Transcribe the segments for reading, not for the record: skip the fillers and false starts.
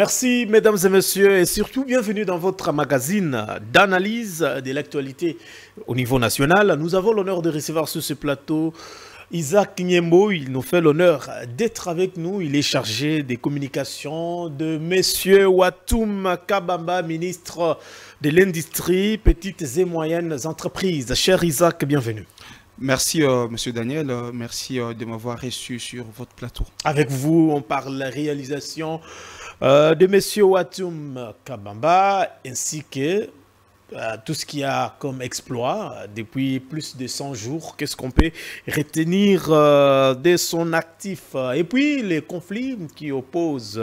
Merci mesdames et messieurs et surtout bienvenue dans votre magazine d'analyse de l'actualité au niveau national. Nous avons l'honneur de recevoir sur ce plateau Isaac Nyembo. Il nous fait l'honneur d'être avec nous. Il est chargé des communications de monsieur Watoum Kabamba, ministre de l'Industrie, petites et moyennes entreprises. Cher Isaac, bienvenue. Merci, monsieur Daniel. Merci de m'avoir reçu sur votre plateau. Avec vous, on parle de la réalisation de monsieur Watoum Kabamba ainsi que tout ce qu'il y a comme exploit depuis plus de 100 jours. Qu'est-ce qu'on peut retenir de son actif? Et puis les conflits qui opposent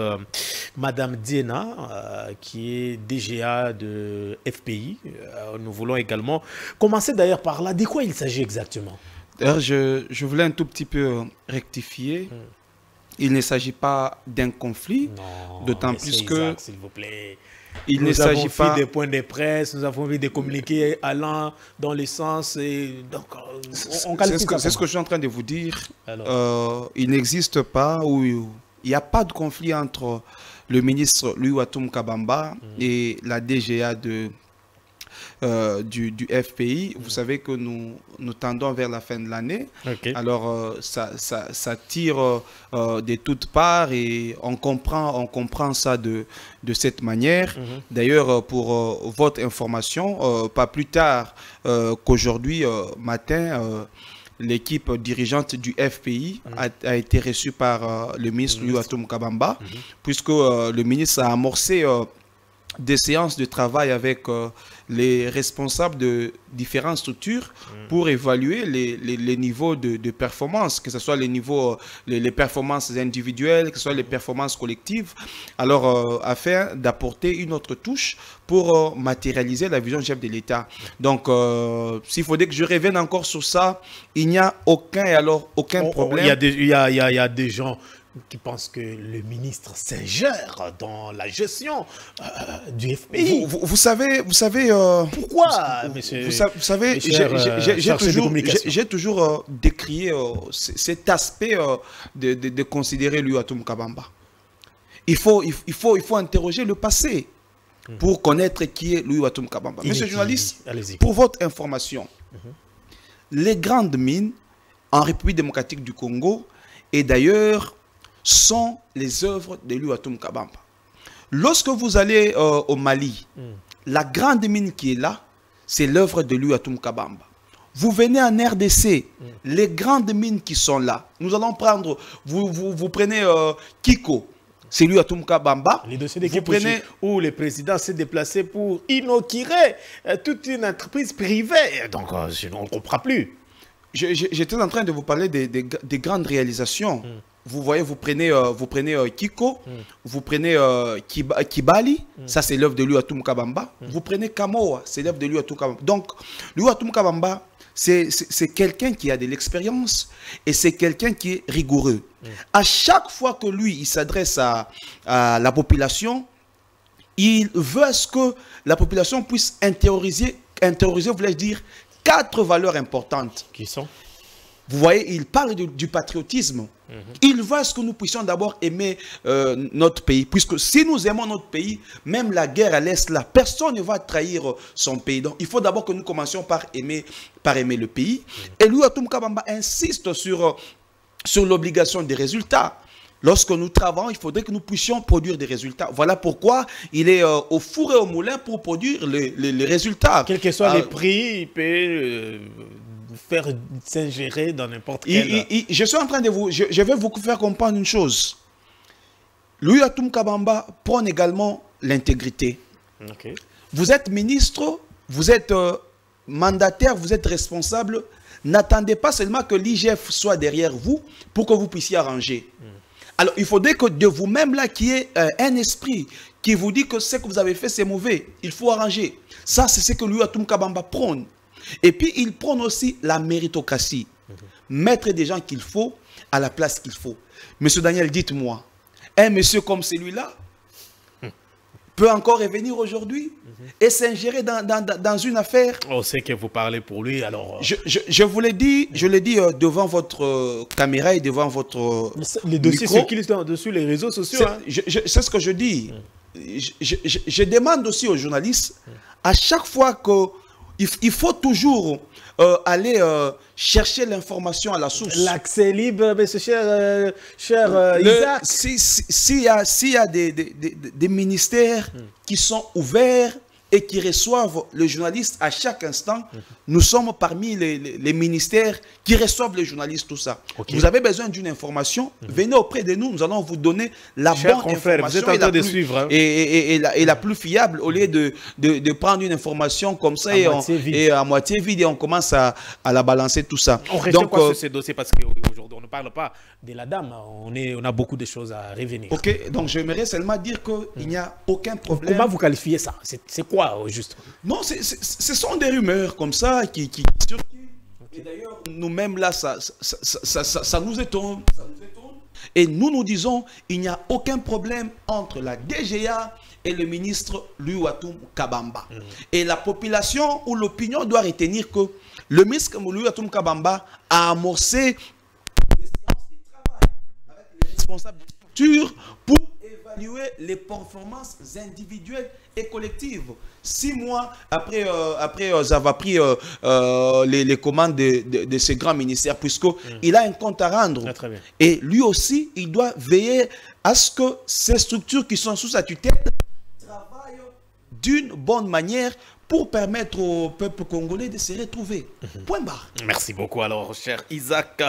Madame Diena, qui est DGA de FPI. Nous voulons également commencer d'ailleurs par là. De quoi il s'agit exactement? D'ailleurs, je voulais un tout petit peu rectifier. Il ne s'agit pas d'un conflit, d'autant plus que... s'il vous plaît. Il ne s'agit pas... Nous avons fait des points de presse, nous avons vu des communiqués allant dans le sens... Et donc, c'est ce que je suis en train de vous dire. Il n'existe pas ou il n'y a pas de conflit entre le ministre Louis Watoum Kabamba et la DGA du FPI. Vous savez que nous tendons vers la fin de l'année. Alors, ça tire de toutes parts et on comprend ça de cette manière. D'ailleurs, pour votre information, pas plus tard qu'aujourd'hui matin, l'équipe dirigeante du FPI a été reçue par le ministre Louis Watoum Kabamba, puisque le ministre a amorcé des séances de travail avec les responsables de différentes structures pour évaluer les niveaux de performance, que ce soit les performances individuelles, que ce soit les performances collectives, alors afin d'apporter une autre touche pour matérialiser la vision chef de l'État. Donc, s'il faudrait que je revienne encore sur ça, il n'y a aucun problème. Il y a des gens qui pensent que le ministre s'ingère dans la gestion du FPI. Vous savez... Pourquoi, monsieur? Vous savez, j'ai toujours décrié cet aspect de considérer Louis Watoum Kabamba. Il faut interroger le passé pour connaître qui est Louis Watoum Kabamba. Monsieur le journaliste, pour votre information, les grandes mines en République démocratique du Congo et d'ailleurs sont les œuvres de Louis Watoum Kabamba. Lorsque vous allez au Mali, la grande mine qui est là, c'est l'œuvre de Louis Watoum Kabamba. Vous venez en RDC, les grandes mines qui sont là, nous allons prendre, vous prenez Kiko, c'est Louis Watoum Kabamba. Les dossiers d'équipe où le président s'est déplacé pour inaugurer toute une entreprise privée. Donc, on ne comprend plus. J'étais en train de vous parler des grandes réalisations. Vous voyez, vous prenez Kiko, vous prenez Kibali, ça c'est l'œuvre de Louis Watoum Kabamba. Vous prenez Kamoa, c'est l'œuvre de Louis Watoum Kabamba. Donc, Louis Watoum Kabamba, c'est quelqu'un qui a de l'expérience et c'est quelqu'un qui est rigoureux. À chaque fois que lui, il s'adresse à la population, il veut à ce que la population puisse intérioriser, voulais-je dire, 4 valeurs importantes. Qui sont? Vous voyez, il parle du patriotisme. Il veut à ce que nous puissions d'abord aimer notre pays. Puisque si nous aimons notre pays, même la guerre à l'Est, là, personne ne va trahir son pays. Donc, il faut d'abord que nous commencions par aimer le pays. Et Louis Watoum Kabamba insiste sur l'obligation des résultats. Lorsque nous travaillons, il faudrait que nous puissions produire des résultats. Voilà pourquoi il est au four et au moulin pour produire les résultats. Quels que soient les prix, il peut faire s'ingérer dans n'importe quel... Je suis en train de vous... Je vais vous faire comprendre une chose. Louis Watoum Kabamba prône également l'intégrité. Vous êtes ministre, vous êtes mandataire, vous êtes responsable. N'attendez pas seulement que l'IGF soit derrière vous pour que vous puissiez arranger. Alors, il faudrait que de vous-même, là, qu'il y ait un esprit qui vous dit que ce que vous avez fait, c'est mauvais. Il faut arranger. Ça, c'est ce que Louis Watoum Kabamba prône. Et puis, il prône aussi la méritocratie. Mettre des gens qu'il faut à la place qu'il faut. Monsieur Daniel, dites-moi, un monsieur comme celui-là, peut encore revenir aujourd'hui et s'ingérer dans une affaire. On sait que vous parlez pour lui, alors... Je vous l'ai dit, devant votre caméra et devant votre les dossiers micro. circulent dessus les réseaux sociaux. C'est ce que je dis. Je demande aussi aux journalistes, à chaque fois qu'il faut toujours aller chercher l'information à la source. L'accès libre, mais c'est cher Isaac. S'il y a des ministères qui sont ouverts et qui reçoivent le journaliste à chaque instant, nous sommes parmi les ministères qui reçoivent les journalistes, tout ça. Okay. Vous avez besoin d'une information, venez auprès de nous, nous allons vous donner la bonne information et la plus fiable, au lieu de prendre une information comme ça et à moitié vide et on commence à la balancer, tout ça. On reste quoi sur ces dossiers parce qu'aujourd'hui on ne parle pas de la dame, on a beaucoup de choses à revenir. Ok, donc j'aimerais seulement dire qu'il n'y a aucun problème. Comment vous qualifiez ça? C'est quoi juste? Non, ce sont des rumeurs comme ça qui et d'ailleurs nous-mêmes là ça nous étonne. Et nous disons il n'y a aucun problème entre la DGA et le ministre Louis Watoum Kabamba. Et la population ou l'opinion doit retenir que le ministre Louis Watoum Kabamba a amorcé des séances de travail avec les responsables de structure pour évaluer les performances individuelles et collectives. 6 mois après avoir pris les commandes de ce grand ministère, puisqu'il a un compte à rendre. Ah, très bien. Et lui aussi, il doit veiller à ce que ces structures qui sont sous sa tutelle travaillent d'une bonne manière pour permettre au peuple congolais de se retrouver. Point barre. Merci beaucoup alors, cher Isaac.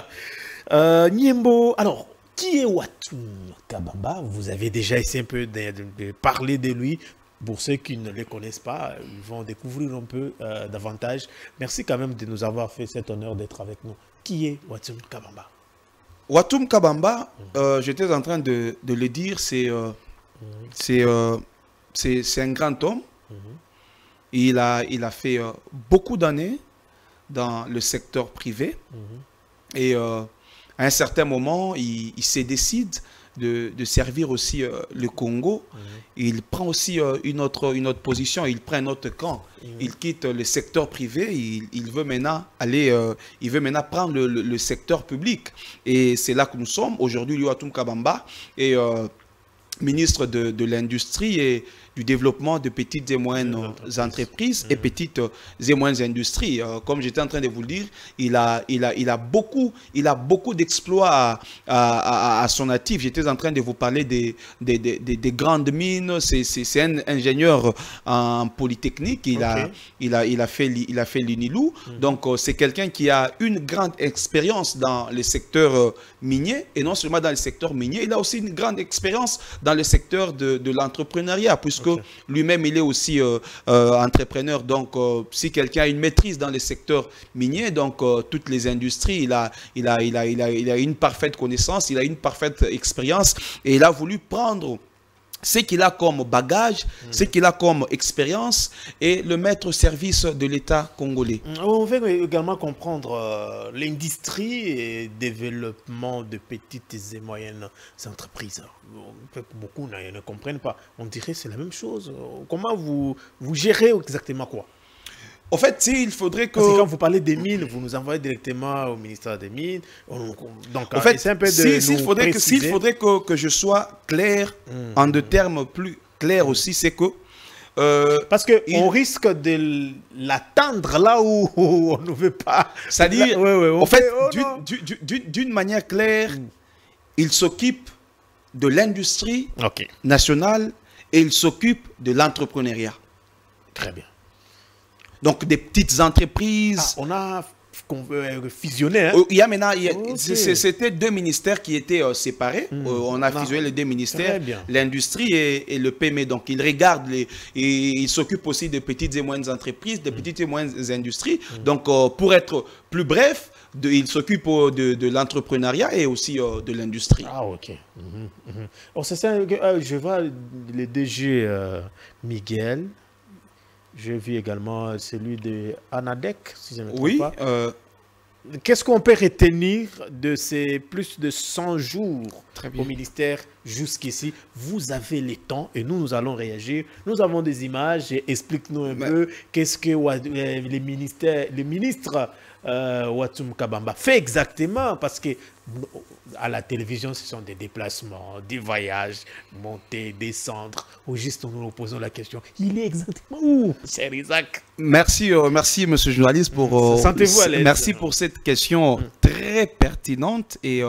Niembo, alors, qui est Watoum Kabamba? Vous avez déjà essayé un peu de parler de lui. Pour ceux qui ne le connaissent pas, ils vont découvrir un peu davantage. Merci quand même de nous avoir fait cet honneur d'être avec nous. Qui est Watoum Kabamba? Watoum Kabamba, j'étais en train de le dire, c'est un grand homme. Il a fait beaucoup d'années dans le secteur privé. Et à un certain moment, il se décide de servir aussi le Congo. Il prend aussi une autre position, il prend un autre camp. Il quitte le secteur privé, il veut maintenant aller, il veut maintenant prendre le secteur public. Et c'est là que nous sommes. Aujourd'hui, Louis Watoum Kabamba est ministre de l'Industrie et du développement de petites et moyennes entreprises et petites et moyennes industries. Comme j'étais en train de vous le dire, il a beaucoup d'exploits à son actif. J'étais en train de vous parler des grandes mines. C'est un ingénieur en polytechnique. Il a fait l'UNILOU. Donc c'est quelqu'un qui a une grande expérience dans le secteur minier, et non seulement dans le secteur minier, il a aussi une grande expérience dans le secteur de l'entrepreneuriat, puisque lui-même il est aussi entrepreneur. Donc si quelqu'un a une maîtrise dans le secteur minier, donc toutes les industries, il a une parfaite connaissance, il a une parfaite expérience, et il a voulu prendre ce qu'il a comme bagage, ce qu'il a comme expérience, et le mettre au service de l'État congolais. On veut également comprendre l'industrie et le développement de petites et moyennes entreprises. Beaucoup ne comprennent pas. On dirait que c'est la même chose. Comment vous gérez exactement quoi? En fait, il faudrait que... Parce que quand vous parlez des mines, vous nous envoyez directement au ministère des Mines. Donc, en fait, s'il faudrait que je sois clair, en des termes plus clairs aussi, c'est que... parce qu'on risque de l'attendre là où on ne veut pas. C'est-à-dire, en fait, d'une manière claire, il s'occupe de l'industrie nationale et il s'occupe de l'entrepreneuriat. Très bien. Donc, des petites entreprises. On a fusionné. Hein? Il y a maintenant, c'était 2 ministères qui étaient séparés. On a fusionné les 2 ministères, l'industrie et le PME. Donc, il regarde et il s'occupe aussi de petites et moyennes entreprises, de petites et moyennes industries. Donc, pour être plus bref, il s'occupe de l'entrepreneuriat et aussi de l'industrie. Ah, ok. C'est ça, je vois le DG Miguel. J'ai vu également celui de Anadec, si je ne me trompe pas. qu'est-ce qu'on peut retenir de ces plus de 100 jours au ministère jusqu'ici? Vous avez le temps et nous allons réagir. Nous avons des images. Explique-nous un peu qu'est-ce que le ministre Watum Kabamba fait exactement, parce que à la télévision, ce sont des déplacements, des voyages, monter, descendre. Ou juste nous nous posons la question, il est exactement où, cher Isaac? Merci, merci, monsieur le journaliste, pour, sentez-vous à l'aise. Merci pour cette question très pertinente et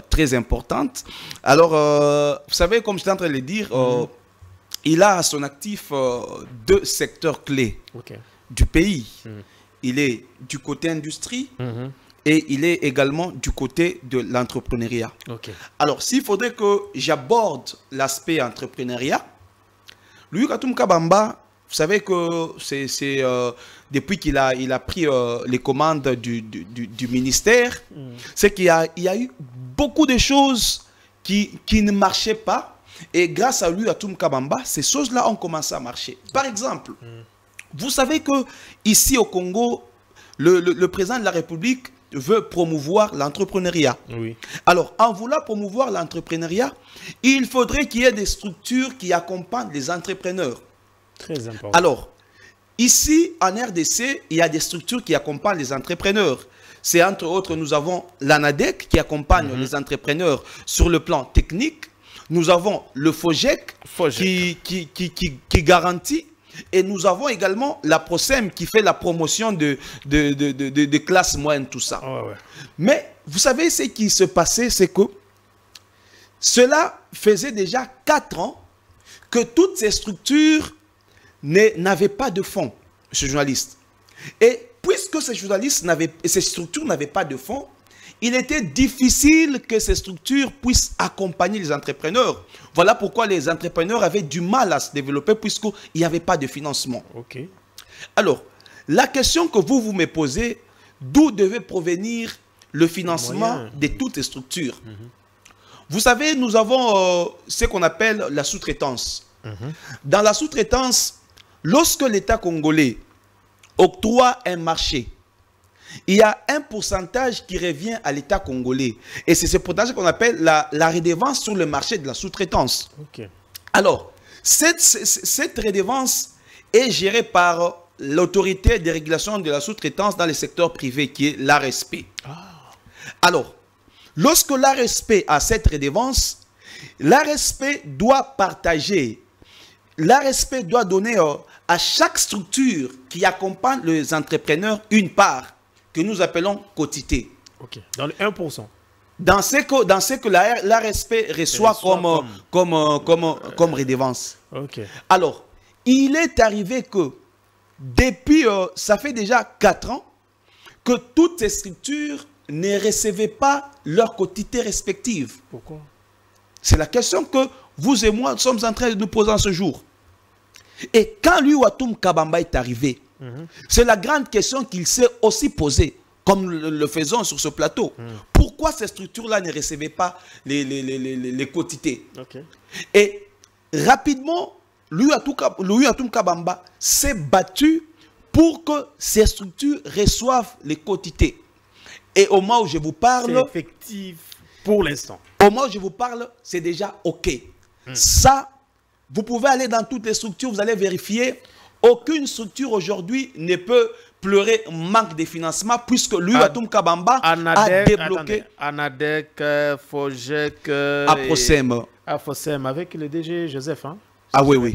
très importante. Alors, vous savez, comme je suis en train de le dire, il a à son actif deux secteurs clés du pays. Il est du côté industrie et il est également du côté de l'entrepreneuriat. Alors, s'il faudrait que j'aborde l'aspect entrepreneuriat, lui, Watum Kabamba, vous savez que c'est depuis qu'il a pris les commandes du ministère, c'est qu'il y a eu beaucoup de choses qui ne marchaient pas. Et grâce à lui, Watum Kabamba, ces choses-là ont commencé à marcher. Par exemple, vous savez que ici au Congo, le président de la République veut promouvoir l'entrepreneuriat. Alors, en voulant promouvoir l'entrepreneuriat, il faudrait qu'il y ait des structures qui accompagnent les entrepreneurs. Très important. Alors, ici, en RDC, il y a des structures qui accompagnent les entrepreneurs. C'est entre autres, nous avons l'ANADEC qui accompagne les entrepreneurs sur le plan technique. Nous avons le FOGEC qui garantit. Et nous avons également la PROSEM qui fait la promotion de classes moyennes, tout ça. Mais vous savez ce qui se passait, c'est que cela faisait déjà 4 ans que toutes ces structures n'avaient pas de fonds, monsieur le journaliste. Et puisque ces structures n'avaient pas de fonds, il était difficile que ces structures puissent accompagner les entrepreneurs. Voilà pourquoi les entrepreneurs avaient du mal à se développer puisqu'il n'y avait pas de financement. Alors, la question que vous me posez, d'où devait provenir le financement de toutes ces structures? Vous savez, nous avons ce qu'on appelle la sous-traitance. Dans la sous-traitance, lorsque l'État congolais octroie un marché, il y a un pourcentage qui revient à l'État congolais. Et c'est ce pourcentage qu'on appelle la redevance sur le marché de la sous-traitance. Alors, cette redevance est gérée par l'autorité de régulation de la sous-traitance dans le secteur privé, qui est l'ARSP. Alors, lorsque l'ARSP a cette redevance, l'ARSP doit partager, l'ARSP doit donner à chaque structure qui accompagne les entrepreneurs une part que nous appelons quotité. Dans le 1%. Dans ce que l'ARSP reçoit comme redevance. Alors, il est arrivé que depuis, ça fait déjà 4 ans, que toutes ces structures ne recevaient pas leur quotité respective. Pourquoi? C'est la question que vous et moi sommes en train de nous poser en ce jour. Et quand lui, Watum Kabamba, est arrivé, c'est la grande question qu'il s'est aussi posée, comme le faisons sur ce plateau. Pourquoi ces structures-là ne recevaient pas les quotités? Et rapidement, lui, Watum Kabamba, s'est battu pour que ces structures reçoivent les quotités. Et au moment où je vous parle... C'est effectif pour l'instant. Au moment où je vous parle, c'est déjà OK. Ça, vous pouvez aller dans toutes les structures, vous allez vérifier. Aucune structure aujourd'hui ne peut pleurer manque de financement puisque lui, Watum Kabamba, a débloqué. ANADEC, FOGEC, APROSEM. APROSEM avec le DG Joseph. Hein? Oui.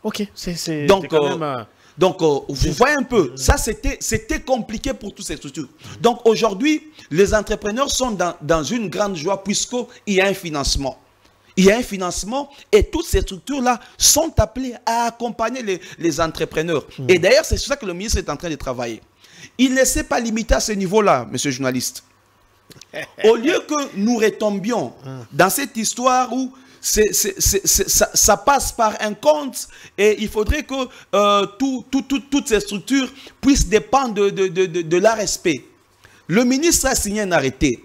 OK. C'est donc, quand même... vous voyez un peu, ça c'était compliqué pour toutes ces structures. Donc aujourd'hui, les entrepreneurs sont dans une grande joie puisqu'il y a un financement. Il y a un financement et toutes ces structures-là sont appelées à accompagner les entrepreneurs. Et d'ailleurs, c'est sur ça que le ministre est en train de travailler. Il ne s'est pas limité à ce niveau-là, monsieur le journaliste. Au lieu que nous retombions dans cette histoire où ça passe par un compte et il faudrait que toutes ces structures puissent dépendre de l'ARSP. Le ministre a signé un arrêté,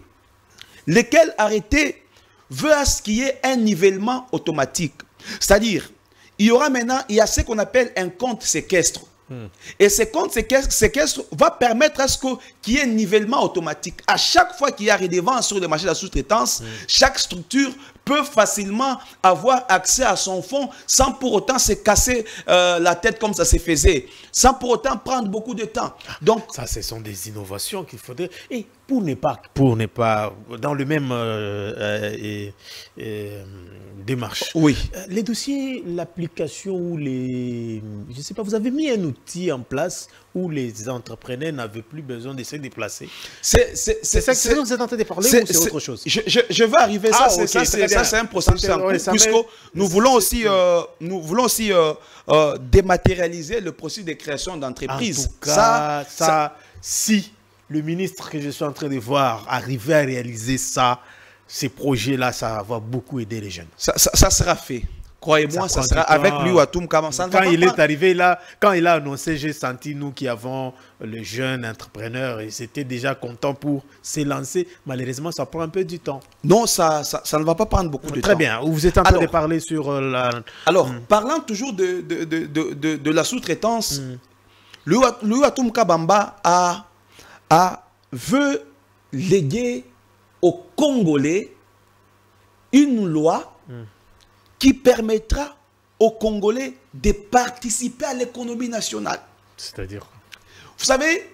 lequel arrêté veut à ce qu'il y ait un nivellement automatique. C'est-à-dire, il y a ce qu'on appelle un compte séquestre. Et ces comptes séquestres va permettre à ce qu'il y ait un nivellement automatique. À chaque fois qu'il y a redevance sur le marché de la sous-traitance, chaque structure peut facilement avoir accès à son fonds sans pour autant se casser la tête comme ça se faisait, sans pour autant prendre beaucoup de temps. Donc, ça, ce sont des innovations qu'il faudrait... Et pour ne pas dans le même démarche. Oui. Les dossiers, l'application ou les... Je ne sais pas, vous avez mis un outil en place où les entrepreneurs n'avaient plus besoin de se déplacer. C'est ça que vous êtes en train de parler ou c'est autre chose? Je vais arriver, ça c'est un processus en cours, puisque nous voulons aussi, dématérialiser le processus de création d'entreprise. En tout cas, ça, si le ministre que je suis en train de voir arriver à réaliser ça, ces projets-là, ça va beaucoup aider les jeunes. Ça sera fait. Croyez-moi, ça sera avec lui ou à Toum Kabamba. Quand il est arrivé là, quand il a annoncé, j'ai senti, nous qui avons le jeune entrepreneur, et c'était déjà content pour s'élancer. Malheureusement, ça prend un peu du temps. Non, ça ne va pas prendre beaucoup de temps. Très bien. Vous êtes en train de parler sur la... Alors, parlant toujours de la sous-traitance, lui ou à Toum Kabamba veut léguer aux Congolais une loi qui permettra aux Congolais de participer à l'économie nationale. C'est-à-dire? Vous savez,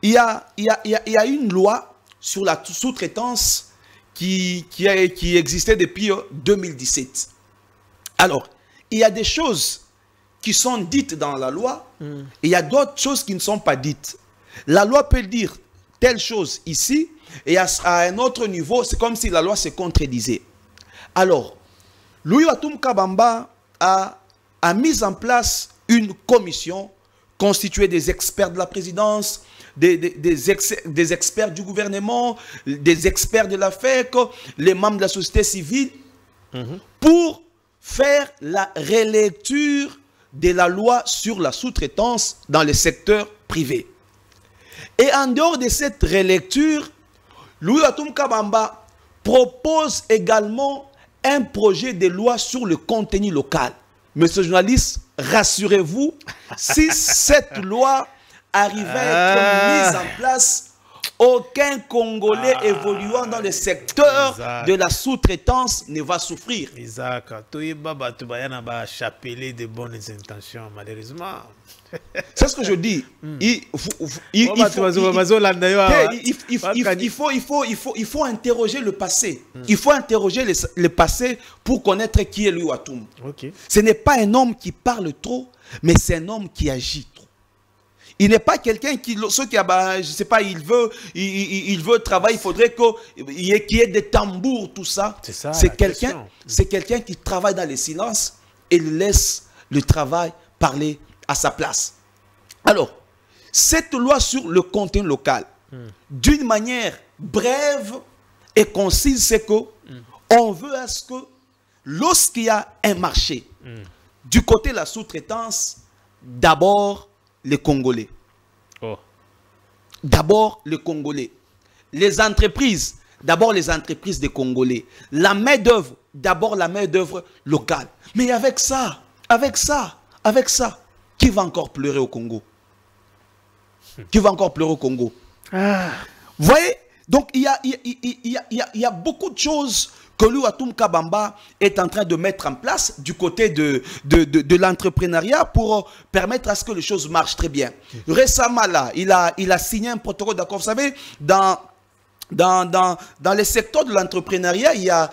il y a une loi sur la sous-traitance qui existait depuis 2017. Alors, il y a des choses qui sont dites dans la loi et il y a d'autres choses qui ne sont pas dites. La loi peut dire telle chose ici et à un autre niveau, c'est comme si la loi se contredisait. Alors, Louis Watoum Kabamba a mis en place une commission constituée des experts de la présidence, des experts du gouvernement, des experts de la FEC, les membres de la société civile, pour faire la relecture de la loi sur la sous-traitance dans le secteur privé. Et en dehors de cette relecture, Louis Watoum Kabamba propose également un projet de loi sur le contenu local. Monsieur le journaliste, rassurez-vous, si cette loi arrivait à être mise en place, aucun Congolais évoluant dans le secteur de la sous-traitance ne va souffrir. Isaac, tu vas chapeler de bonnes intentions, malheureusement. C'est ce que je dis. Il faut interroger le passé. Il faut interroger le passé pour connaître qui est Louis Watoum. Ce n'est pas un homme qui parle trop, mais c'est un homme qui agit trop. Il n'est pas quelqu'un qui, je sais pas, il veut travailler, il faudrait qu'il y ait des tambours, tout ça. C'est quelqu'un qui travaille dans le silence et laisse le travail parler à sa place. Alors, cette loi sur le contenu local, d'une manière brève et concise, c'est qu'on veut à ce que lorsqu'il y a un marché, du côté de la sous-traitance, d'abord les Congolais. D'abord les Congolais. Les entreprises, d'abord les entreprises des Congolais. La main-d'œuvre, d'abord la main-d'œuvre locale. Mais avec ça, qui va encore pleurer au Congo? Qui va encore pleurer au Congo? Vous voyez? Donc il y a beaucoup de choses que Louis Watoum Kabamba est en train de mettre en place du côté de l'entrepreneuriat pour permettre à ce que les choses marchent très bien. Récemment, là, il a signé un protocole d'accord. Vous savez, dans le secteur de l'entrepreneuriat, il y a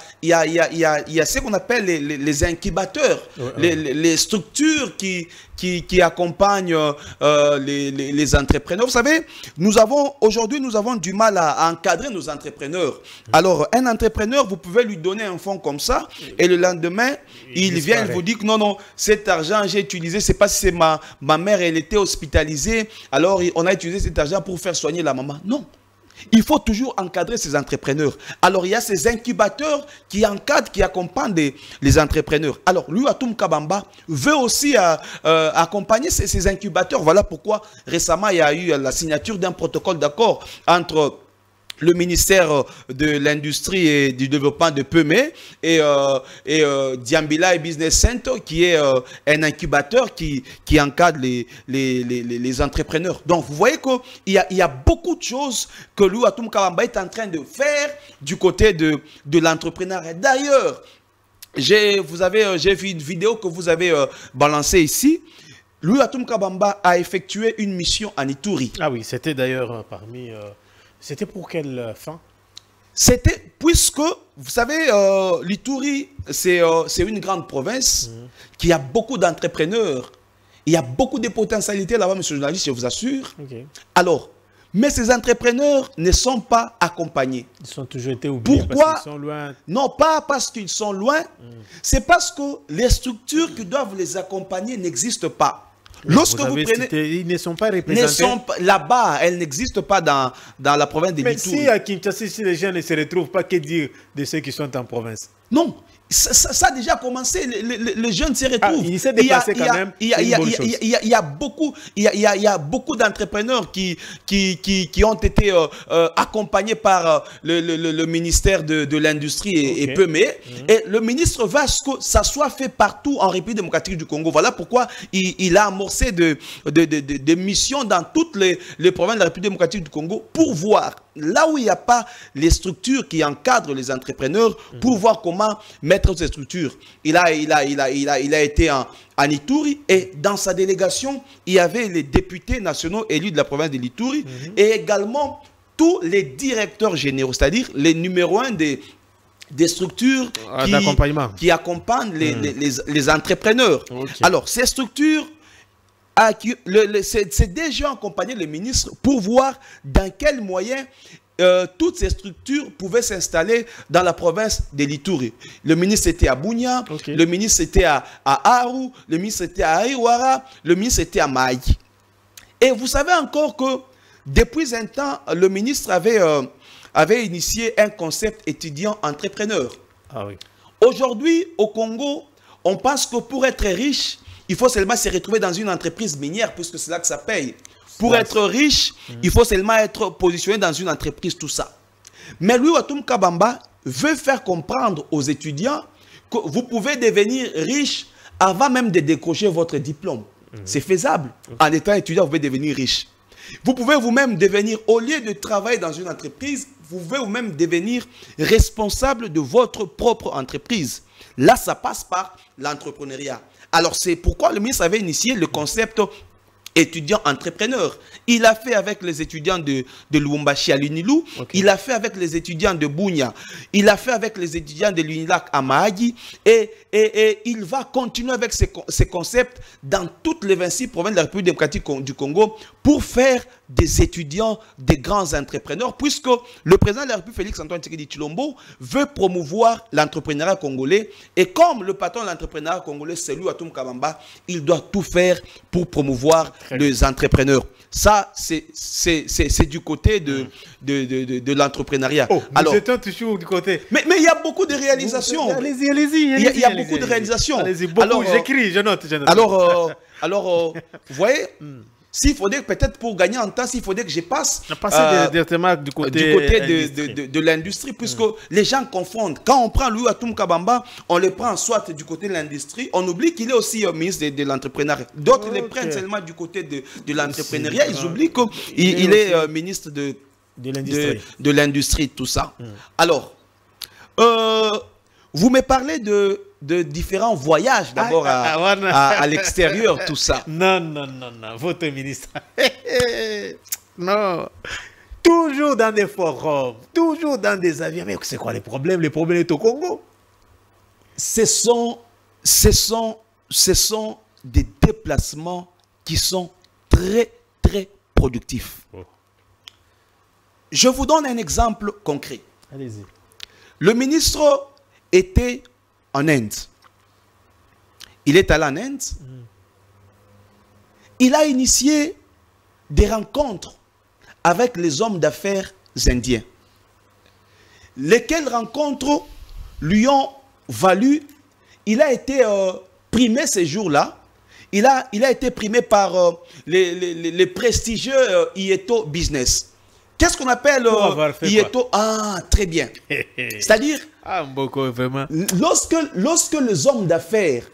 ce qu'on appelle les incubateurs, les structures qui accompagnent les entrepreneurs. Vous savez, aujourd'hui, nous avons du mal à encadrer nos entrepreneurs. Alors, un entrepreneur, vous pouvez lui donner un fonds comme ça, et le lendemain, il vient, il vous dit que non, cet argent, j'ai utilisé, c'est pas si c'est ma mère, elle était hospitalisée, alors on a utilisé cet argent pour faire soigner la maman. Non. Il faut toujours encadrer ces entrepreneurs. Alors, il y a ces incubateurs qui encadrent, qui accompagnent les entrepreneurs. Alors, Louis Watoum Kabamba veut aussi accompagner ces incubateurs. Voilà pourquoi, récemment, il y a eu la signature d'un protocole d'accord entre le ministère de l'Industrie et du Développement de Pemé et Diambila et Business Center qui est un incubateur qui encadre les entrepreneurs. Donc vous voyez qu'il y a beaucoup de choses que Louis Watoum Kabamba est en train de faire du côté de l'entrepreneuriat. D'ailleurs, j'ai vu une vidéo que vous avez balancée ici. Louis Watoum Kabamba a effectué une mission en Ituri. Ah oui, c'était d'ailleurs parmi... C'était pour quelle fin? C'était, puisque, vous savez, l'Ituri, c'est une grande province qui a beaucoup d'entrepreneurs. Il y a beaucoup de potentialités là-bas, monsieur le journaliste, je vous assure. Okay. Alors, mais ces entrepreneurs ne sont pas accompagnés. Ils ont toujours été oubliés. Pourquoi? Parce qu'ils sont loin. Non, pas parce qu'ils sont loin. C'est parce que les structures qui doivent les accompagner n'existent pas. Lorsque vous prenez, ils ne sont pas représentés. Là-bas, elles n'existent pas dans la province de l'Ituri. Mais si à Kinshasa, si les gens ne se retrouvent pas, que dire de ceux qui sont en province? Non, ça a déjà commencé, les jeunes se retrouvent. Il s'est déplacé quand même. Il y a beaucoup d'entrepreneurs qui ont été accompagnés par le ministère de l'Industrie et Pemé. Et le ministre veut que ça soit fait partout en République démocratique du Congo. Voilà pourquoi il a amorcé des missions dans toutes les provinces de la République démocratique du Congo pour voir là où il n'y a pas les structures qui encadrent les entrepreneurs, pour voir comment mettre ces structures. Il a été en Ituri, et dans sa délégation, il y avait les députés nationaux élus de la province de l'Ituri et également tous les directeurs généraux, c'est-à-dire les numéros 1 des structures qui accompagnent les entrepreneurs. Okay. Alors, ces structures, c'est déjà accompagné le ministre pour voir dans quels moyens toutes ces structures pouvaient s'installer dans la province de l'Ituri. Le ministre était à Bunia, le ministre était à Aru, le ministre était à Aiwara, le ministre était à Maï. Et vous savez encore que depuis un temps, le ministre avait initié un concept étudiant-entrepreneur. Ah oui. Aujourd'hui, au Congo, on pense que pour être riche, il faut seulement se retrouver dans une entreprise minière, puisque c'est là que ça paye. Pour être riche, il faut seulement être positionné dans une entreprise, tout ça. Mais Louis Watoum Kabamba veut faire comprendre aux étudiants que vous pouvez devenir riche avant même de décrocher votre diplôme. C'est faisable. En étant étudiant, vous pouvez devenir riche. Vous pouvez vous-même devenir, au lieu de travailler dans une entreprise, vous pouvez vous-même devenir responsable de votre propre entreprise. Là, ça passe par l'entrepreneuriat. Alors, c'est pourquoi le ministre avait initié le concept étudiant-entrepreneur. Il a fait avec les étudiants de Lubumbashi à l'Unilu, il a fait avec les étudiants de Bunia, il a fait avec les étudiants de l'Unilac à Mahagi, et il va continuer avec ces concepts dans toutes les 26 provinces de la République démocratique du Congo pour faire des étudiants, des grands entrepreneurs, puisque le président de la République, Félix Antoine Tshisekedi Tshilombo, veut promouvoir l'entrepreneuriat congolais. Et comme le patron de l'entrepreneuriat congolais, c'est Louis Watoum Kabamba, il doit tout faire pour promouvoir les entrepreneurs. Ça, c'est du côté de l'entrepreneuriat. Oh, alors, c'est toujours du côté. Mais il y a beaucoup de réalisations. Allez-y, allez-y. Il y a beaucoup de réalisations. Allez-y, beaucoup. J'écris, je note. Alors, vous voyez, s'il faudrait peut-être pour gagner en temps, s'il faudrait que je passe directement du côté de l'industrie, puisque les gens confondent. Quand on prend Louis Watoum Kabamba, on le prend soit du côté de l'industrie, on oublie qu'il est aussi ministre de l'entrepreneuriat. D'autres le prennent seulement du côté de l'entrepreneuriat, ils oublient qu'il est ministre de l'industrie, tout ça. Alors, vous me parlez de différents voyages d'abord à l'extérieur, tout ça. Non, votre ministre. Non. Toujours dans des forums, toujours dans des avions. Mais c'est quoi les problèmes? Les problèmes est au Congo. Ce sont des déplacements qui sont très, très productifs. Oh. Je vous donne un exemple concret. Allez-y. Le ministre était en Inde. Il est allé en Inde. Il a initié des rencontres avec les hommes d'affaires indiens. Lesquelles rencontres lui ont valu, il a été primé ces jours-là. Il a été primé par les prestigieux Ieto Business. Qu'est-ce qu'on appelle Ieto? Ah, très bien. C'est-à-dire, vraiment. Lorsque les hommes d'affaires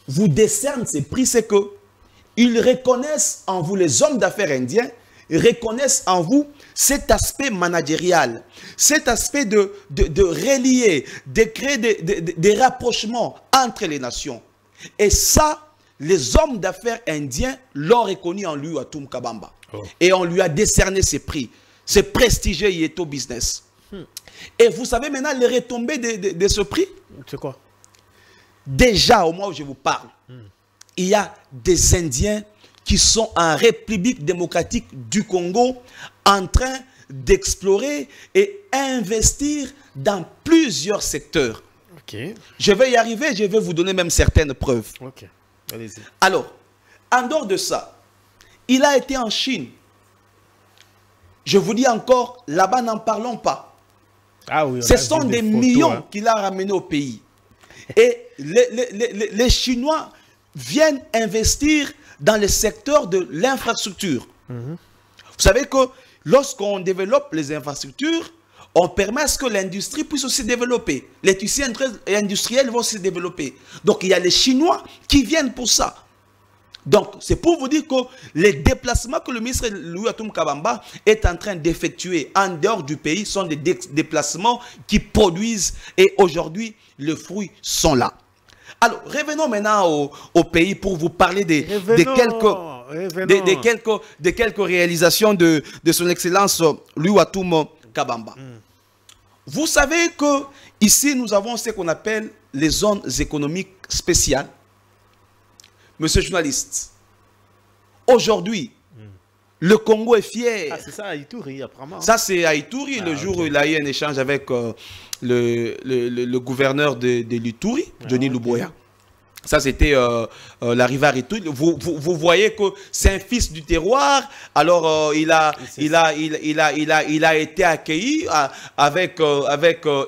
vous décernent ces prix, c'est que ils reconnaissent en vous, les hommes d'affaires indiens, reconnaissent en vous cet aspect managérial, cet aspect de relier, de créer des rapprochements entre les nations. Et ça, les hommes d'affaires indiens l'ont reconnu en lui, Watum Kabamba. Et on lui a décerné ses prix. C'est prestigieux Ieto Business. Et vous savez maintenant les retombées de ce prix? C'est quoi? Déjà, au moment où je vous parle, il y a des Indiens qui sont en République démocratique du Congo en train d'explorer et investir dans plusieurs secteurs. Je vais y arriver, je vais vous donner même certaines preuves. Allez-y. Alors, en dehors de ça, il a été en Chine. Je vous dis encore, là-bas, n'en parlons pas. Ah oui, ce sont des millions qu'il a ramenés au pays. Et les Chinois viennent investir dans le secteur de l'infrastructure. Vous savez que lorsqu'on développe les infrastructures, on permet à ce que l'industrie puisse aussi développer. Les tissus industriels vont se développer. Donc il y a les Chinois qui viennent pour ça. Donc, c'est pour vous dire que les déplacements que le ministre Louis Watum Kabamba est en train d'effectuer en dehors du pays sont des déplacements qui produisent, et aujourd'hui, les fruits sont là. Alors, revenons maintenant au pays pour vous parler de quelques réalisations de son Excellence Louis Watum Kabamba. Vous savez que ici, nous avons ce qu'on appelle les zones économiques spéciales. Monsieur le journaliste, aujourd'hui, le Congo est fier. Ah, c'est ça à Ituri, apparemment. Ça, c'est à Ituri, le jour où il a eu un échange avec le gouverneur de l'Ituri, Johnny Luboya. Ça, c'était l'arrivée à Ituri. Vous voyez que c'est un fils du terroir. Alors, il a été accueilli avec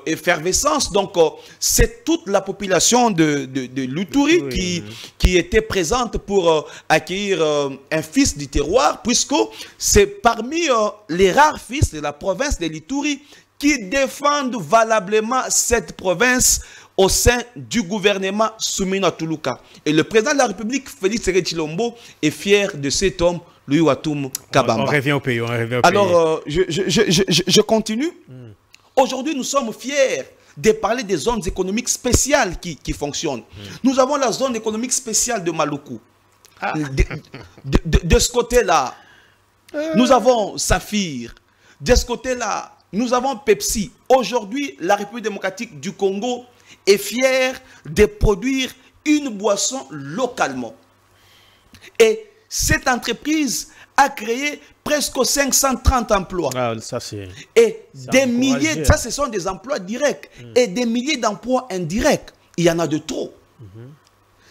effervescence. Donc, c'est toute la population de l'Ituri qui était présente pour accueillir un fils du terroir, puisque c'est parmi les rares fils de la province de l'Ituri qui défendent valablement cette province au sein du gouvernement Soumina Tuluka. Et le président de la République, Félix Tshisekedi Tshilombo, est fier de cet homme, Louis Watum Kabamba. On revient au pays, Alors, je continue. Aujourd'hui, nous sommes fiers de parler des zones économiques spéciales qui fonctionnent. Nous avons la zone économique spéciale de Maluku. De ce côté-là, nous avons Saphir. De ce côté-là, nous avons Pepsi. Aujourd'hui, la République démocratique du Congo est fière de produire une boisson localement. Et cette entreprise a créé presque 530 emplois. Ah, ça c'est... Et des milliers, ça ce sont des emplois directs. Et des milliers d'emplois indirects. Il y en a de trop.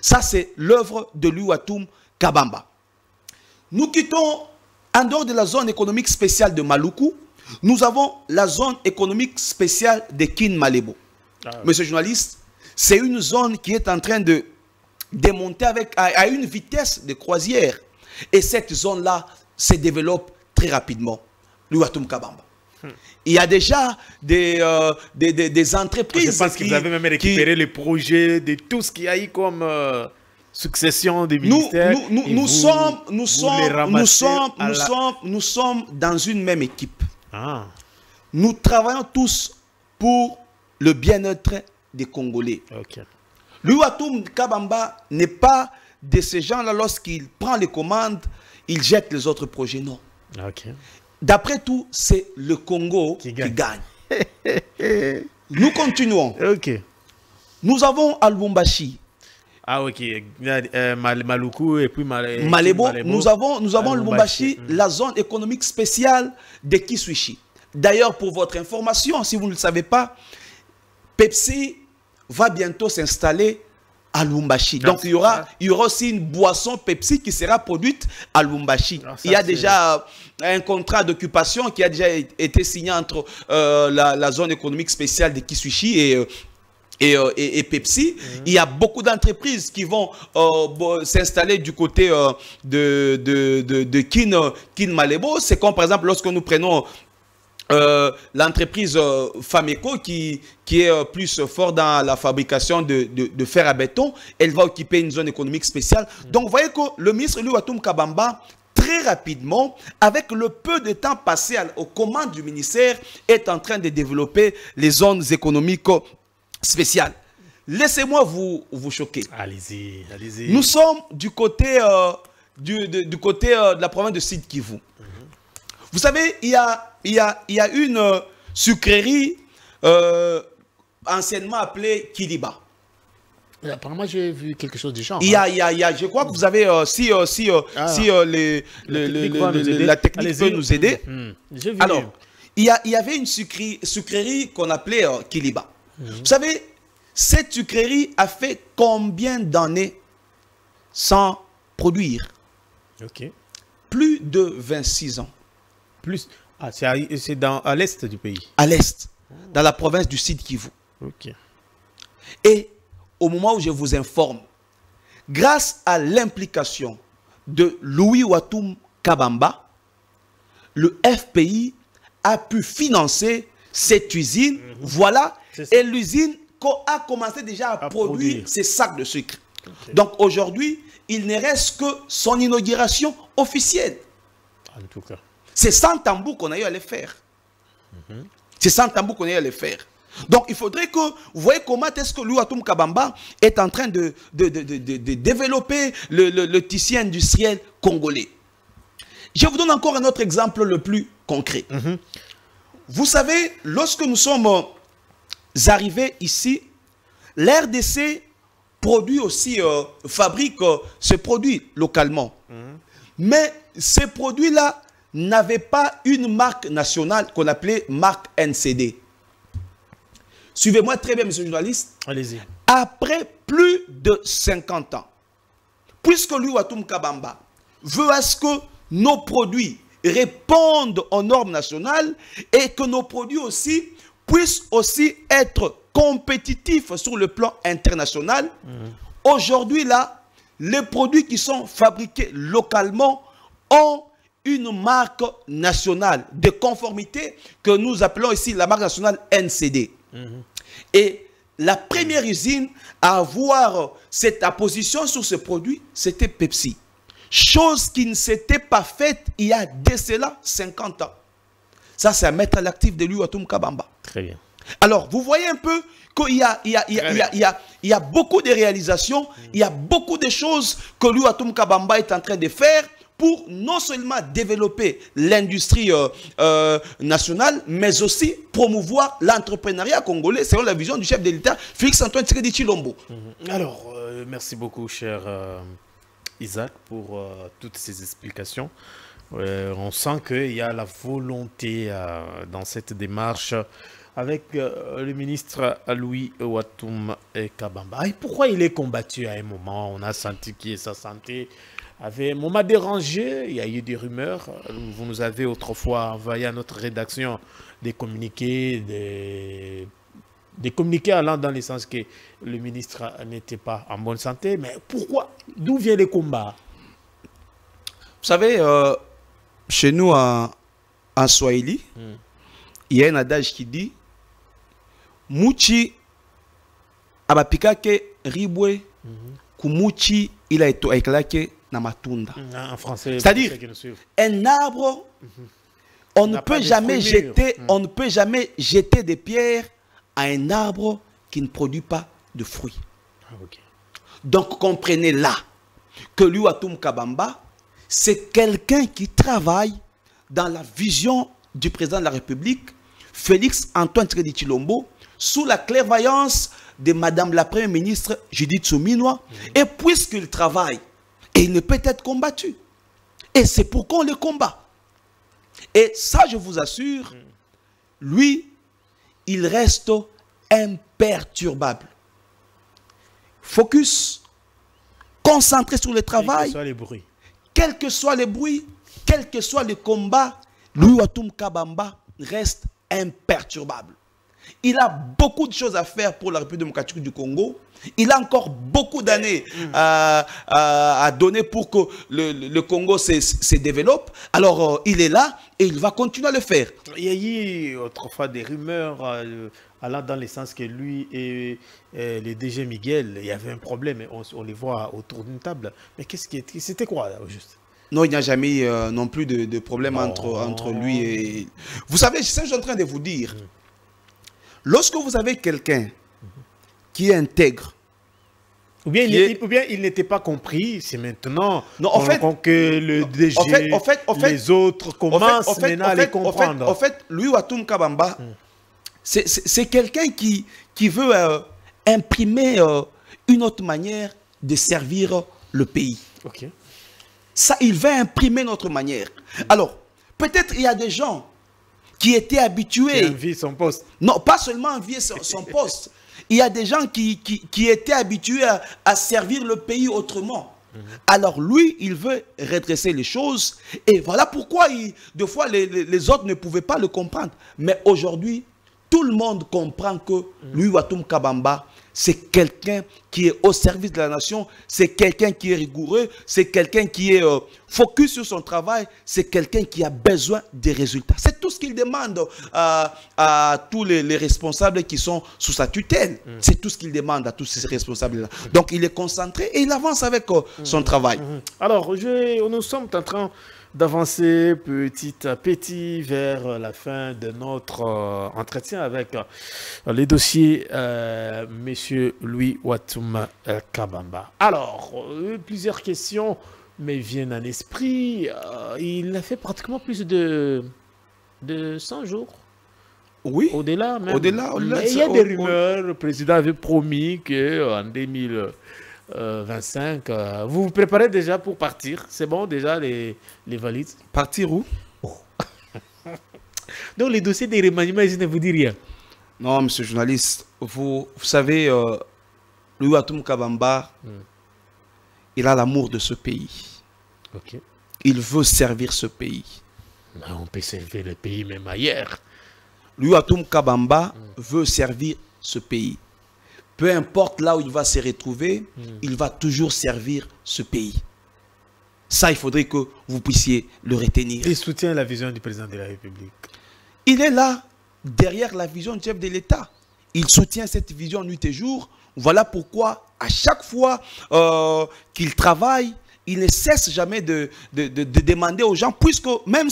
Ça c'est l'œuvre de Louis Watum Kabamba. Nous quittons en dehors de la zone économique spéciale de Maluku. Nous avons la zone économique spéciale de Kin Malebo. Monsieur le journaliste, c'est une zone qui est en train de démonter à une vitesse de croisière. Et cette zone-là se développe très rapidement. Louis Watum Kabamba. Il y a déjà des entreprises. Je pense que vous avez même récupéré les projets de tout ce qu'il y a eu comme succession des ministères. Nous sommes dans une même équipe. Nous travaillons tous pour le bien-être des Congolais. Louis Watum Kabamba n'est pas de ces gens-là, lorsqu'il prend les commandes, il jette les autres projets. Non. D'après tout, c'est le Congo qui gagne. Nous continuons. Nous avons à Lubumbashi. Maluku et puis Malebo. Nous avons Lubumbashi, la zone économique spéciale de Kiswishi. D'ailleurs, pour votre information, si vous ne le savez pas, Pepsi va bientôt s'installer à Lubumbashi. Donc, il y aura aussi une boisson Pepsi qui sera produite à Lubumbashi. Il y a déjà un contrat d'occupation qui a déjà été signé entre la zone économique spéciale de Kiswishi et Pepsi. Il y a beaucoup d'entreprises qui vont s'installer du côté de Kin Malebo. C'est comme par exemple lorsque nous prenons l'entreprise Fameco qui est plus fort dans la fabrication de fer à béton, elle va occuper une zone économique spéciale. Donc, vous voyez que le ministre Louis Ouatoum Kabamba, très rapidement, avec le peu de temps passé aux commandes du ministère, est en train de développer les zones économiques spéciales. Laissez-moi vous choquer. Allez-y, allez-y. Nous sommes du côté, de la province de Sud Kivu. Vous savez, il y a une sucrerie anciennement appelée Kiliba. Apparemment, j'ai vu quelque chose du genre. Je crois que vous avez, la technique peut nous aider. Alors, il y avait une sucrerie qu'on appelait Kiliba. Vous savez, cette sucrerie a fait combien d'années sans produire? Plus de 26 ans. Plus. Ah, c'est à l'est du pays. À l'est, dans la province du Sud Kivu. Et au moment où je vous informe, grâce à l'implication de Louis Ouatoum Kabamba, le FPI a pu financer cette usine. Voilà, et l'usine a commencé déjà à produire ces sacs de sucre. Donc aujourd'hui, il ne reste que son inauguration officielle. En tout cas. C'est sans tambour qu'on a eu à le faire. C'est sans tambour qu'on a eu à le faire. Donc, il faudrait que vous voyez comment est-ce que Louis Ouatoum Kabamba est en train de développer le tissu industriel congolais. Je vous donne encore un autre exemple le plus concret. Vous savez, lorsque nous sommes arrivés ici, l'RDC produit aussi, fabrique ce produit localement. Mais ces produits-là n'avaient pas une marque nationale qu'on appelait marque NCD. Suivez-moi très bien, monsieur le journaliste. Allez-y. Après plus de 50 ans, puisque Louis Ouatoum Kabamba veut à ce que nos produits répondent aux normes nationales et que nos produits aussi puissent aussi être compétitifs sur le plan international, aujourd'hui là, les produits qui sont fabriqués localement ont une marque nationale de conformité que nous appelons ici la marque nationale NCD. Et la première usine à avoir cette apposition sur ce produit, c'était Pepsi. Chose qui ne s'était pas faite il y a de cela 50 ans. Ça, c'est à mettre à l'actif de Louis Ouatoum Kabamba. Très bien. Alors, vous voyez un peu qu'il y a beaucoup de réalisations, il y a beaucoup de choses que Louis Ouatoum Kabamba est en train de faire pour non seulement développer l'industrie nationale, mais aussi promouvoir l'entrepreneuriat congolais selon la vision du chef de l'État, Félix-Antoine Tshisekedi Tshilombo. Alors, merci beaucoup, cher Isaac, pour toutes ces explications. On sent qu'il y a la volonté dans cette démarche avec le ministre Louis Ouatoum Kabamba. Et pourquoi il est combattu à un moment? On a senti que sa santé avait un moment dérangé, il y a eu des rumeurs. Vous nous avez autrefois envoyé à notre rédaction des communiqués, des communiqués allant dans le sens que le ministre n'était pas en bonne santé. Mais pourquoi? D'où vient les combats? Vous savez, chez nous en Swahili, il y a un adage qui dit Muchi abapikake ribwe kumuchi ila eklake na matunda. En français, c'est-à-dire un arbre, on ne peut jamais jeter, on ne peut jamais jeter des pierres à un arbre qui ne produit pas de fruits. Donc comprenez là que Louis Ouatoum Kabamba, c'est quelqu'un qui travaille dans la vision du président de la République, Félix-Antoine Tshisekedi Tshilombo, sous la clairvoyance de Madame la Première ministre Judith Suminwa. Et puisqu'il travaille, et il ne peut être combattu. Et c'est pourquoi on le combat. Et ça, je vous assure, lui, il reste imperturbable. Focus, concentré sur le travail. Quels que soient les bruits, quel que soit le combat, Louis Ouatoum Kabamba reste imperturbable. Il a beaucoup de choses à faire pour la République démocratique du Congo. Il a encore beaucoup d'années à donner pour que le Congo se développe. Alors, il est là et il va continuer à le faire. Il y a eu autrefois des rumeurs allant dans le sens que lui et le DG Miguel, il y avait un problème. On les voit autour d'une table. Mais c'était quoi, là, au juste? Non, il n'y a jamais eu non plus de problème entre lui et... Vous savez, c'est ce que je suis en train de vous dire. Lorsque vous avez quelqu'un qui est intègre, ou bien il n'était pas compris, c'est maintenant que le DG, les autres commencent maintenant à les comprendre. En fait, Louis Watum Kabamba, c'est quelqu'un qui veut imprimer une autre manière de servir le pays. Ok. Ça, il va imprimer notre manière. Alors, peut-être il y a des gens qui étaient habitués... Qui envient son poste. Non, pas seulement envier son poste. Il y a des gens qui étaient habitués à servir le pays autrement. Alors lui, il veut redresser les choses. Et voilà pourquoi, des fois, les autres ne pouvaient pas le comprendre. Mais aujourd'hui, tout le monde comprend que Louis Watum Kabamba, c'est quelqu'un qui est au service de la nation, c'est quelqu'un qui est rigoureux, c'est quelqu'un qui est focus sur son travail, c'est quelqu'un qui a besoin des résultats. C'est tout ce qu'il demande à tous les responsables qui sont sous sa tutelle. C'est tout ce qu'il demande à tous ces responsables-là. Donc il est concentré et il avance avec son travail. Alors, nous sommes en train d'avancer petit à petit vers la fin de notre entretien avec les dossiers Monsieur Louis Watum Kabamba. Alors, plusieurs questions me viennent à l'esprit. Il a fait pratiquement plus de 100 jours. Oui. Au-delà même. Au-delà. Il y a des rumeurs. Le président avait promis qu'en 2025, vous vous préparez déjà pour partir. C'est bon déjà les valises? Partir où? Donc les dossiers des remaniements, je ne vous dis rien. Non, monsieur le journaliste, vous savez, Louis Watum Kabamba, il a l'amour de ce pays. Okay. Il veut servir ce pays. Mais on peut servir le pays même ailleurs. Louis Watum Kabamba veut servir ce pays. Peu importe là où il va se retrouver, il va toujours servir ce pays. Ça, il faudrait que vous puissiez le retenir. Il soutient la vision du président de la République. Il est là, derrière la vision du chef de l'État. Il soutient cette vision nuit et jour. Voilà pourquoi, à chaque fois qu'il travaille, il ne cesse jamais de demander aux gens, puisque même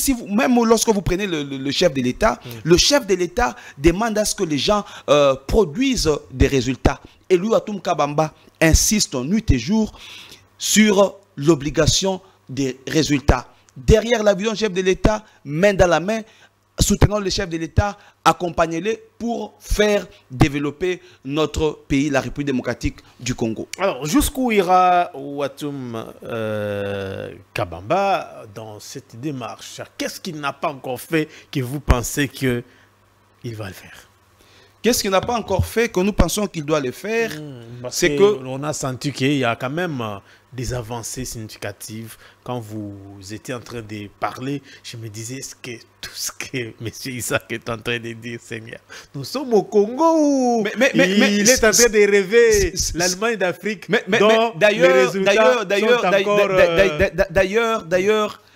lorsque vous prenez le chef de l'État, le chef de l'État demande à ce que les gens produisent des résultats. Et Louis Watum Kabamba insiste nuit et jour sur l'obligation des résultats. Derrière la vision du chef de l'État, main dans la main, soutenons le chef de l'État, accompagnez-les pour faire développer notre pays, la République démocratique du Congo. Alors, jusqu'où ira Watum Kabamba dans cette démarche? Qu'est-ce qu'il n'a pas encore fait que vous pensez qu'il va le faire? Qu'est-ce qu'il n'a pas encore fait que nous pensons qu'il doit le faire? C'est que on a senti qu'il y a quand même des avancées significatives. Quand vous étiez en train de parler, je me disais, est-ce que tout ce que M. Isaac est en train de dire, Seigneur, nous sommes au Congo, il est en train de rêver l'Allemagne d'Afrique.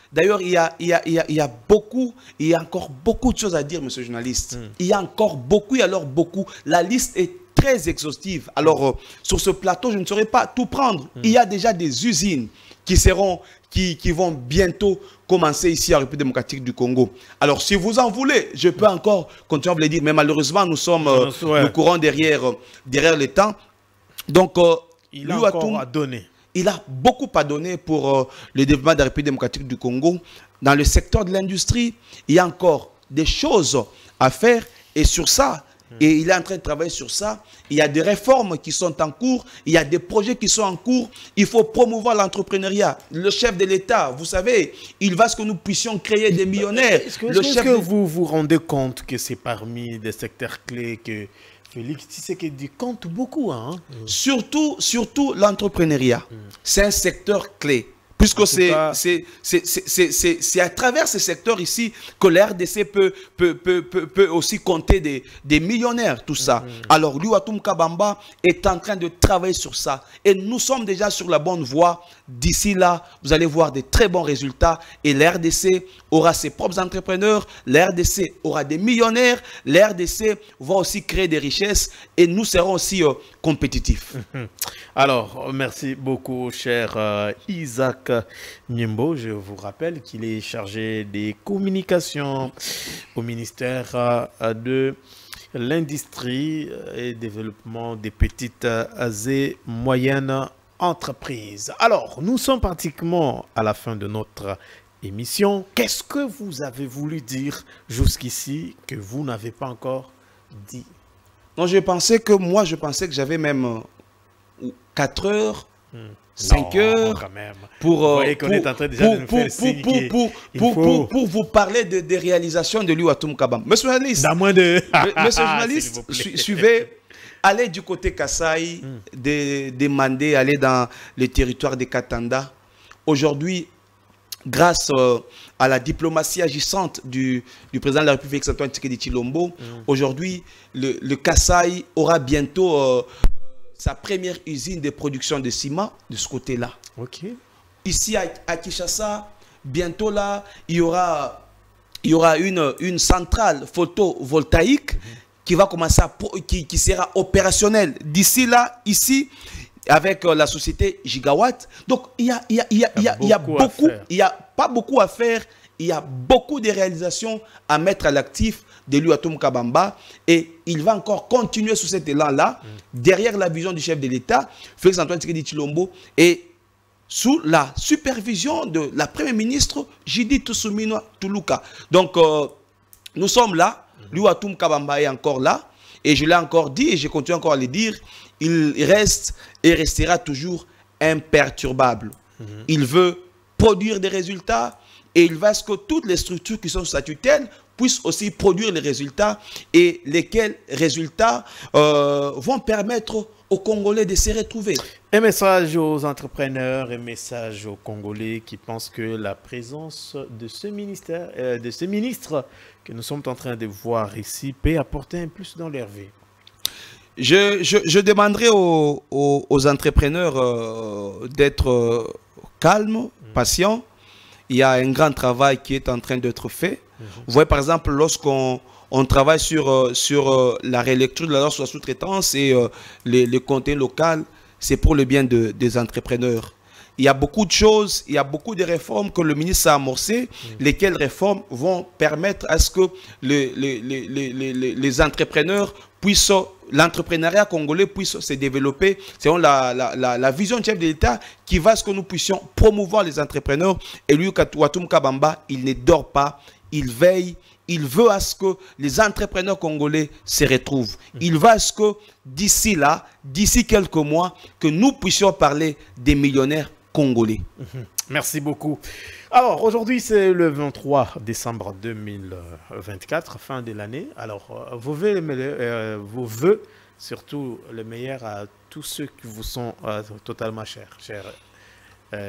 D'ailleurs, il y a encore beaucoup de choses à dire, monsieur le journaliste. Il y a encore beaucoup, La liste est très exhaustive. Alors, sur ce plateau, je ne saurais pas tout prendre. Il y a déjà des usines qui vont bientôt commencer ici en République démocratique du Congo. Alors, si vous en voulez, je peux encore continuer à vous le dire. Mais malheureusement, nous courons derrière le temps. Donc, il a encore à donner. Il a beaucoup à donner pour le développement de la République démocratique du Congo. Dans le secteur de l'industrie, il y a encore des choses à faire. Et sur ça, et il est en train de travailler sur ça. Il y a des réformes qui sont en cours. Il y a des projets qui sont en cours. Il faut promouvoir l'entrepreneuriat. Le chef de l'État, vous savez, il va ce que nous puissions créer des millionnaires. Est-ce que vous vous rendez compte que c'est parmi des secteurs clés que Félix Tshisekedi compte beaucoup, hein? Surtout l'entrepreneuriat. C'est un secteur clé. Puisque c'est à travers ces secteurs ici que la RDC peut aussi compter des millionnaires, tout ça. Alors, Louis Watoum Kabamba est en train de travailler sur ça. Et nous sommes déjà sur la bonne voie. D'ici là, vous allez voir des très bons résultats. Et la RDC aura ses propres entrepreneurs. La RDC aura des millionnaires. La RDC va aussi créer des richesses. Et nous serons aussi compétitifs. Alors, merci beaucoup, cher Isaac Miembo. Je vous rappelle qu'il est chargé des communications au ministère de l'Industrie et Développement des petites et moyennes entreprises. Alors, nous sommes pratiquement à la fin de notre émission. Qu'est-ce que vous avez voulu dire jusqu'ici que vous n'avez pas encore dit? Non, je pensais que j'avais même 4 heures, 5 heures pour vous parler des réalisations de Louis Watoum Kabamba. Monsieur le journaliste, suivez, allez du côté Kasaï, demander, aller dans le territoire de Katanda. Aujourd'hui, grâce à la diplomatie agissante du président de la République, Antoine Tshisekedi Tshilombo, aujourd'hui, le Kasaï aura bientôt sa première usine de production de ciment de ce côté-là. Okay. Ici à Kinshasa, bientôt là, il y aura une centrale photovoltaïque qui va commencer qui sera opérationnelle d'ici là, ici, avec la société Gigawatt. Donc, il y a pas beaucoup à faire. Il y a beaucoup de réalisations à mettre à l'actif de Louis Watoum Kabamba. Et il va encore continuer sous cet élan-là, derrière la vision du chef de l'État, Félix Antoine Tshisekedi Tshilombo, et sous la supervision de la Première ministre Judith Suminwa Tuluka. Donc, nous sommes là. Louis Watoum Kabamba est encore là. Et je l'ai encore dit et je continue encore à le dire. Il reste et restera toujours imperturbable. Il veut produire des résultats et il va à ce que toutes les structures qui sont sous sa tutelle puissent aussi produire les résultats et lesquels résultats vont permettre aux Congolais de se retrouver. Un message aux entrepreneurs, un message aux Congolais qui pensent que la présence de ce ministère, de ce ministre que nous sommes en train de voir ici peut apporter un plus dans leur vie. Je demanderai aux entrepreneurs d'être calmes, patients. Il y a un grand travail qui est en train d'être fait. Vous voyez par exemple, lorsqu'on travaille sur la relecture de la loi sur la sous-traitance et les contenu local, c'est pour le bien des entrepreneurs. Il y a beaucoup de choses, il y a beaucoup de réformes que le ministre a amorcées, lesquelles réformes vont permettre à ce que les entrepreneurs puissent, l'entrepreneuriat congolais puisse se développer selon la vision du chef de l'État qui va à ce que nous puissions promouvoir les entrepreneurs. Et lui, Watoum Kabamba, il ne dort pas, il veille. Il veut à ce que les entrepreneurs congolais se retrouvent. Il va à ce que d'ici là, d'ici quelques mois, que nous puissions parler des millionnaires congolais. Merci beaucoup. Alors, aujourd'hui, c'est le 23 décembre 2024, fin de l'année. Alors, vos vœux, surtout le meilleur à tous ceux qui vous sont totalement chers, cher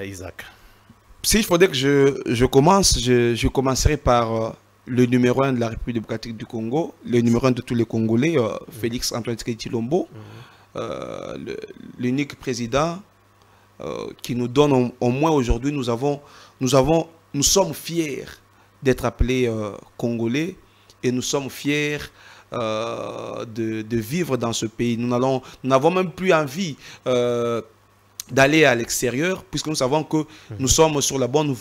Isaac. Si il faudrait que je commence, je commencerai par le numéro 1 de la République démocratique du Congo, le numéro 1 de tous les Congolais, Félix Antoine Tshisekedi Tshilombo, l'unique président qui nous donne au moins aujourd'hui, nous sommes fiers d'être appelés Congolais et nous sommes fiers de vivre dans ce pays. Nous n'avons même plus envie d'aller à l'extérieur, puisque nous savons que nous sommes sur la bonne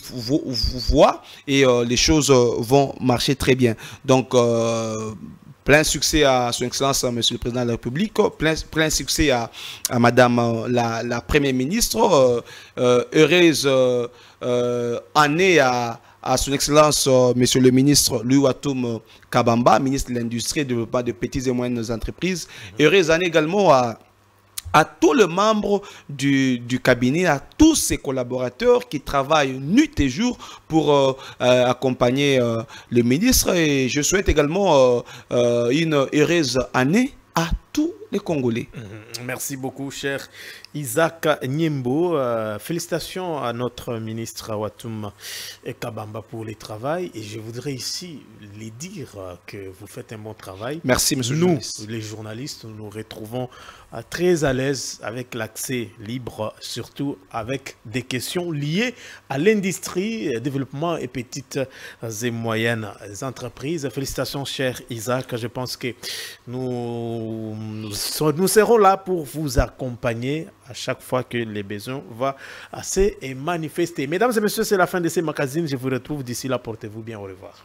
voie et les choses vont marcher très bien. Donc, plein succès à son Excellence, Monsieur le Président de la République, plein succès à Madame la Première ministre, heureuse année à son Excellence, Monsieur le Ministre Louis Watoum Kabamba, ministre de l'Industrie et du Développement de petites et moyennes entreprises, heureuse année également à tous les membres du cabinet, à tous ses collaborateurs qui travaillent nuit et jour pour accompagner le ministre. Et je souhaite également une heureuse année à tous les Congolais. Merci beaucoup, cher Isaac Nyembo. Félicitations à notre ministre Watoum Kabamba pour le travail. Et je voudrais ici les dire que vous faites un bon travail. Merci, monsieur le journaliste. Nous, les journalistes, nous nous retrouvons très à l'aise avec l'accès libre, surtout avec des questions liées à l'industrie, développement et petites et moyennes entreprises. Félicitations, cher Isaac. Je pense que nous serons là pour vous accompagner à chaque fois que les besoins vont assez manifester. Mesdames et messieurs, c'est la fin de ces magazines. Je vous retrouve d'ici là. Portez-vous bien. Au revoir.